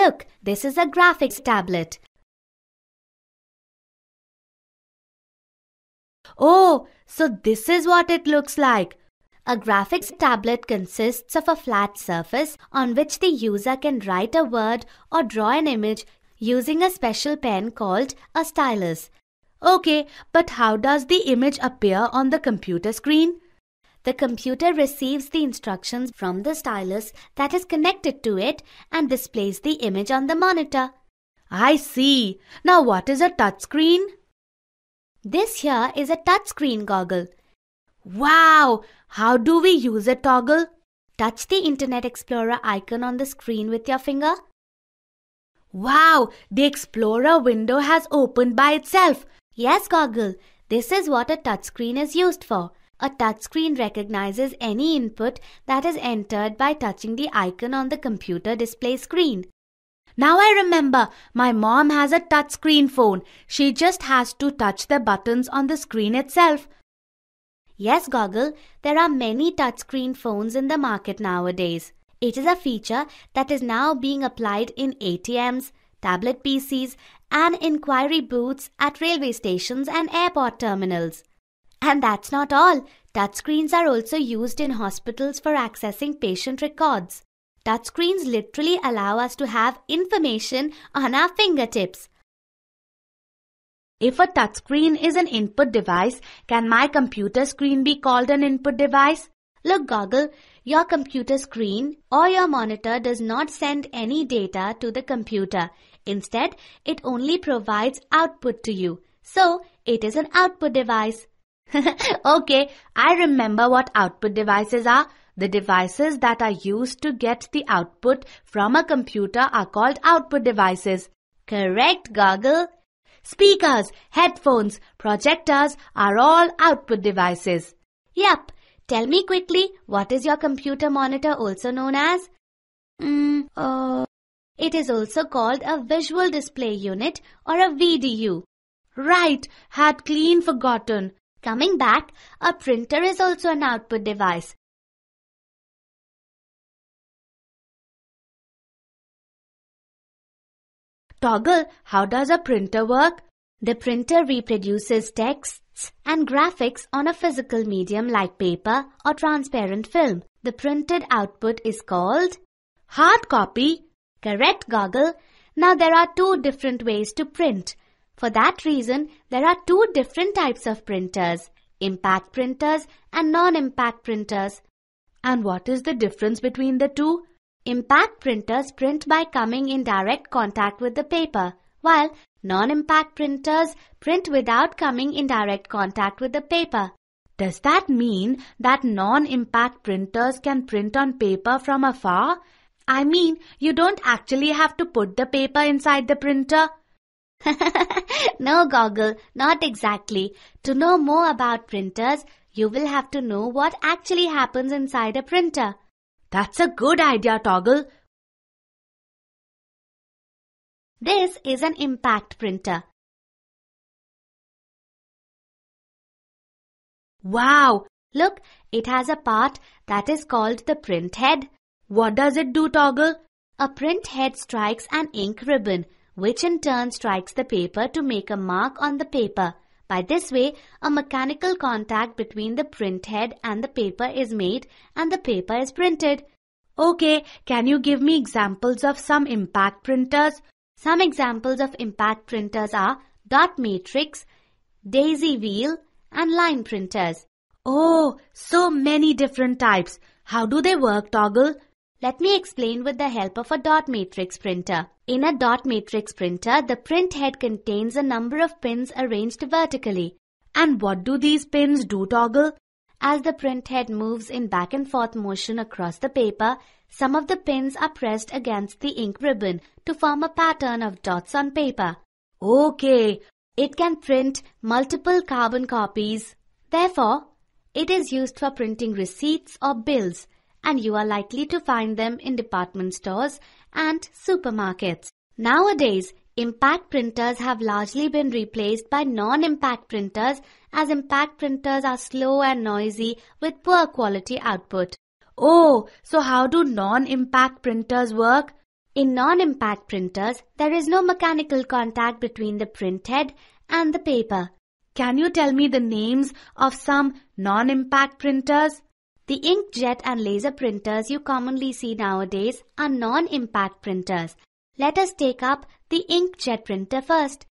Look, this is a graphics tablet. Oh, so this is what it looks like. A graphics tablet consists of a flat surface on which the user can write a word or draw an image using a special pen called a stylus. Okay, but how does the image appear on the computer screen? The computer receives the instructions from the stylus that is connected to it and displays the image on the monitor. I see. Now what is a touchscreen? This here is a touchscreen goggle. Wow! How do we use a toggle? Touch the Internet Explorer icon on the screen with your finger. Wow! The Explorer window has opened by itself. Yes, Goggle. This is what a touchscreen is used for. A touchscreen recognizes any input that is entered by touching the icon on the computer display screen. Now I remember, my mom has a touchscreen phone. She just has to touch the buttons on the screen itself. Yes, Goggle, there are many touchscreen phones in the market nowadays. It is a feature that is now being applied in ATMs, tablet PCs, and inquiry booths at railway stations and airport terminals. And that's not all. Touchscreens are also used in hospitals for accessing patient records. Touchscreens literally allow us to have information on our fingertips. If a touchscreen is an input device, can my computer screen be called an input device? Look, Goggle, your computer screen or your monitor does not send any data to the computer. Instead, it only provides output to you. So, it is an output device. Okay, I remember what output devices are. The devices that are used to get the output from a computer are called output devices. Correct, Goggle. Speakers, headphones, projectors are all output devices. Yup. Tell me quickly, what is your computer monitor also known as? It is also called a visual display unit or a VDU. Right, had clean forgotten. Coming back, a printer is also an output device. Toggle, how does a printer work? The printer reproduces texts and graphics on a physical medium like paper or transparent film. The printed output is called hard copy. Correct, Goggle. Now there are two different ways to print. For that reason, there are two different types of printers, impact printers and non-impact printers. And what is the difference between the two? Impact printers print by coming in direct contact with the paper, while non-impact printers print without coming in direct contact with the paper. Does that mean that non-impact printers can print on paper from afar? I mean, you don't actually have to put the paper inside the printer. No, Goggle, not exactly. To know more about printers, you will have to know what actually happens inside a printer. That's a good idea, Toggle. This is an impact printer. Wow! Look, it has a part that is called the print head. What does it do, Toggle? A print head strikes an ink ribbon, which in turn strikes the paper to make a mark on the paper. By this way, a mechanical contact between the print head and the paper is made and the paper is printed. Okay, can you give me examples of some impact printers? Some examples of impact printers are dot matrix, daisy wheel, and line printers. Oh, so many different types. How do they work, Toggle? Let me explain with the help of a dot matrix printer. In a dot matrix printer, the print head contains a number of pins arranged vertically. And what do these pins do, Toggle? As the print head moves in back and forth motion across the paper, some of the pins are pressed against the ink ribbon to form a pattern of dots on paper. Okay, it can print multiple carbon copies. Therefore, it is used for printing receipts or bills, and you are likely to find them in department stores and supermarkets. Nowadays, impact printers have largely been replaced by non-impact printers, as impact printers are slow and noisy with poor quality output. Oh, so how do non-impact printers work? In non-impact printers, there is no mechanical contact between the printhead and the paper. Can you tell me the names of some non-impact printers? The inkjet and laser printers you commonly see nowadays are non-impact printers. Let us take up the inkjet printer first.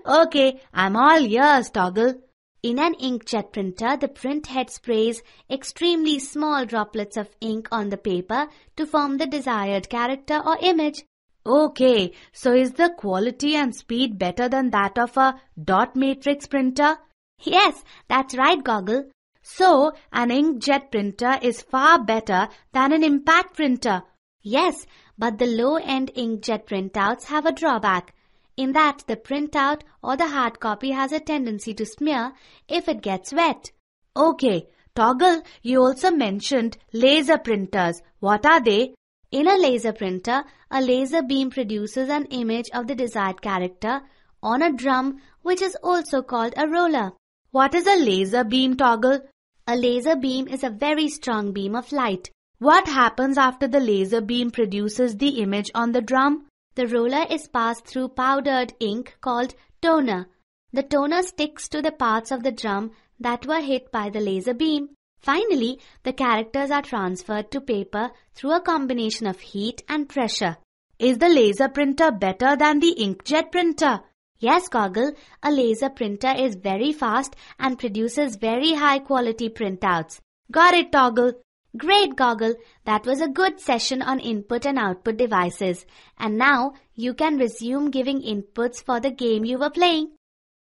Okay, I'm all ears, Toggle. In an inkjet printer, the printhead sprays extremely small droplets of ink on the paper to form the desired character or image. Okay, so is the quality and speed better than that of a dot matrix printer? Yes, that's right, Goggle. So, an inkjet printer is far better than an impact printer. Yes, but the low-end inkjet printouts have a drawback. In that the printout or the hard copy has a tendency to smear if it gets wet. Okay, Toggle, you also mentioned laser printers. What are they? In a laser printer, a laser beam produces an image of the desired character on a drum, which is also called a roller. What is a laser beam, Toggle? A laser beam is a very strong beam of light. What happens after the laser beam produces the image on the drum? The roller is passed through powdered ink called toner. The toner sticks to the parts of the drum that were hit by the laser beam. Finally, the characters are transferred to paper through a combination of heat and pressure. Is the laser printer better than the inkjet printer? Yes, Goggle, a laser printer is very fast and produces very high quality printouts. Got it, Toggle. Great, Goggle. That was a good session on input and output devices. And now you can resume giving inputs for the game you were playing.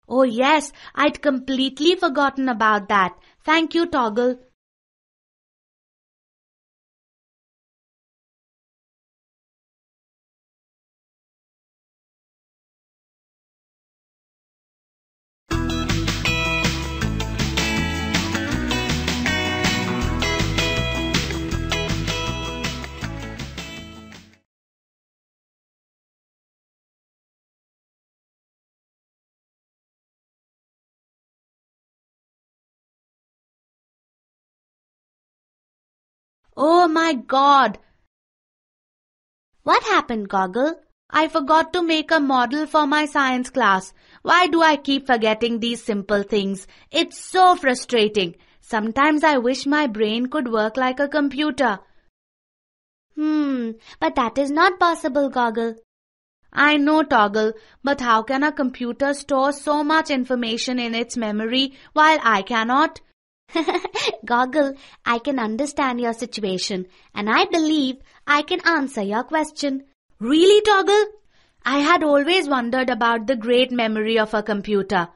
Oh yes, I'd completely forgotten about that. Thank you, Toggle. Oh my God! What happened, Goggle? I forgot to make a model for my science class. Why do I keep forgetting these simple things? It's so frustrating. Sometimes I wish my brain could work like a computer. But that is not possible, Goggle. I know, Toggle, but how can a computer store so much information in its memory while I cannot? Goggle, I can understand your situation and I believe I can answer your question. Really, Toggle? I had always wondered about the great memory of a computer.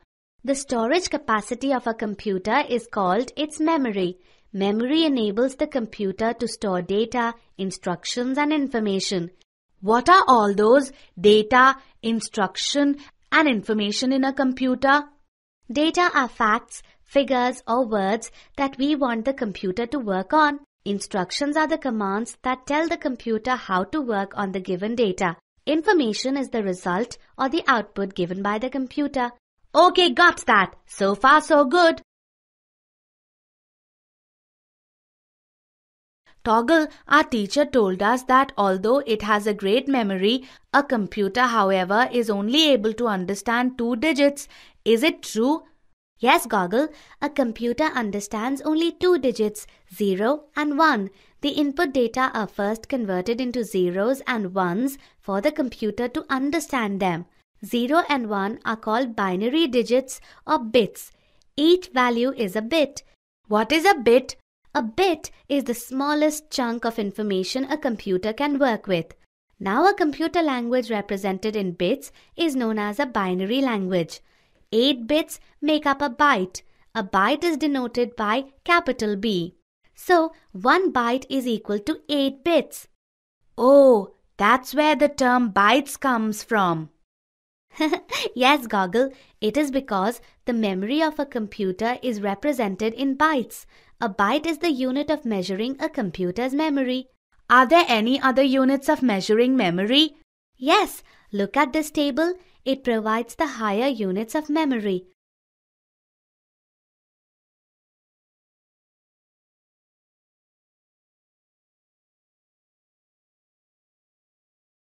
The storage capacity of a computer is called its memory. Memory enables the computer to store data, instructions and information. What are all those data, instruction and information in a computer? Data are facts, figures or words that we want the computer to work on. Instructions are the commands that tell the computer how to work on the given data. Information is the result or the output given by the computer. Okay, got that. So far, so good. Toggle, our teacher told us that although it has a great memory, a computer, however, is only able to understand 2 digits. Is it true? Yes, Goggle, a computer understands only 2 digits, 0 and 1. The input data are first converted into zeros and ones for the computer to understand them. 0 and 1 are called binary digits or bits. Each value is a bit. What is a bit? A bit is the smallest chunk of information a computer can work with. Now a computer language represented in bits is known as a binary language. 8 bits make up a byte. A byte is denoted by capital B. So, 1 byte is equal to 8 bits. Oh, that's where the term bytes comes from. Yes, Goggle, it is because the memory of a computer is represented in bytes. A byte is the unit of measuring a computer's memory. Are there any other units of measuring memory? Yes, look at this table. It provides the higher units of memory.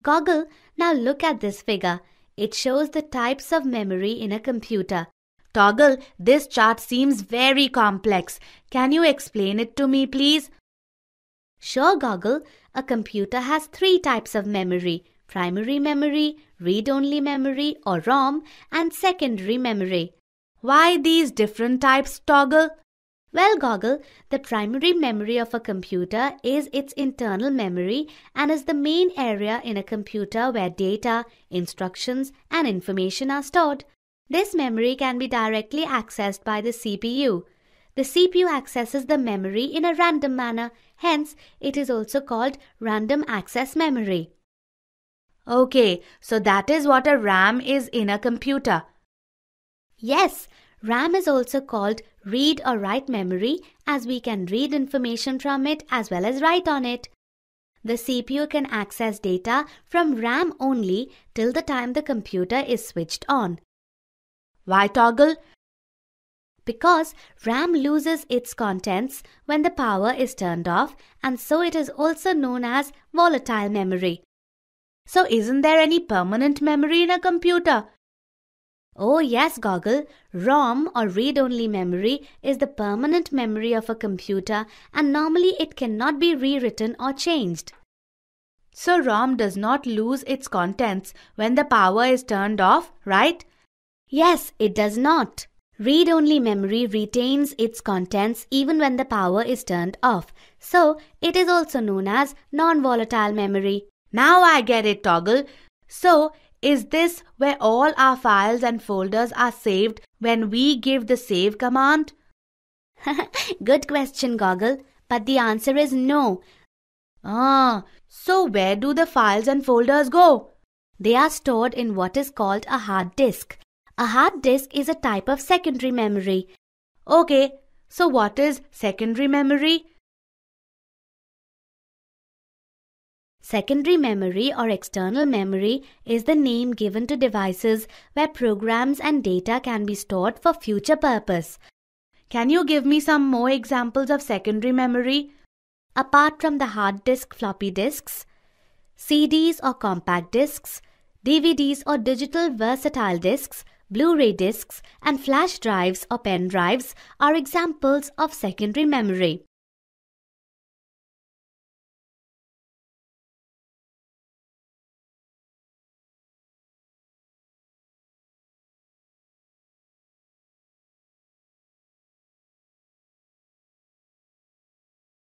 Goggle, now look at this figure. It shows the types of memory in a computer. Toggle, this chart seems very complex. Can you explain it to me, please? Sure, Goggle. A computer has 3 types of memory: primary memory, read-only memory or ROM, and secondary memory. Why these different types, Toggle? Well, Goggle, the primary memory of a computer is its internal memory and is the main area in a computer where data, instructions, and information are stored. This memory can be directly accessed by the CPU. The CPU accesses the memory in a random manner, hence it is also called random access memory. Okay, so that is what a RAM is in a computer. Yes, RAM is also called read or write memory, as we can read information from it as well as write on it. The CPU can access data from RAM only till the time the computer is switched on. Why, Toggle? Because RAM loses its contents when the power is turned off, and so it is also known as volatile memory. So isn't there any permanent memory in a computer? Oh yes, Goggle. ROM or read-only memory is the permanent memory of a computer, and normally it cannot be rewritten or changed. So ROM does not lose its contents when the power is turned off, right? Yes, it does not. Read-only memory retains its contents even when the power is turned off. So it is also known as non-volatile memory. Now I get it, Toggle. So, is this where all our files and folders are saved when we give the save command? Good question, Goggle. But the answer is no. So where do the files and folders go? They are stored in what is called a hard disk. A hard disk is a type of secondary memory. Okay, so what is secondary memory? Secondary memory or external memory is the name given to devices where programs and data can be stored for future purpose. Can you give me some more examples of secondary memory? Apart from the hard disk floppy disks, CDs or compact disks, DVDs or digital versatile disks, Blu-ray disks, and flash drives or pen drives are examples of secondary memory.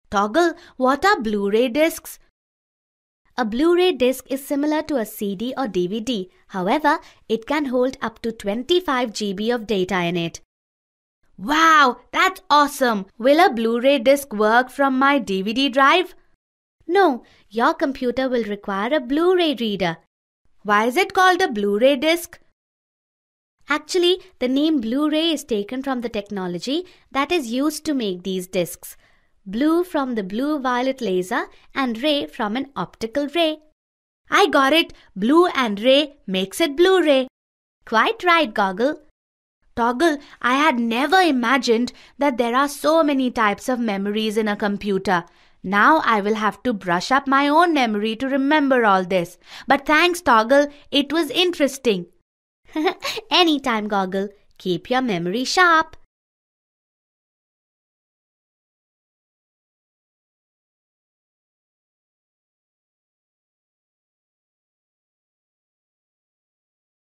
Toggle, what are Blu-ray discs? A Blu-ray disc is similar to a CD or DVD. However, it can hold up to 25 GB of data in it. Wow, that's awesome! Will a Blu-ray disc work from my DVD drive? No, your computer will require a Blu-ray reader. Why is it called a Blu-ray disc? Actually, the name Blu-ray is taken from the technology that is used to make these discs. Blue from the blue-violet laser and ray from an optical ray. I got it! Blue and ray makes it Blu-ray. Quite right, Goggle. Toggle, I had never imagined that there are so many types of memories in a computer. Now I will have to brush up my own memory to remember all this. But thanks, Toggle. It was interesting. Anytime, Goggle. Keep your memory sharp.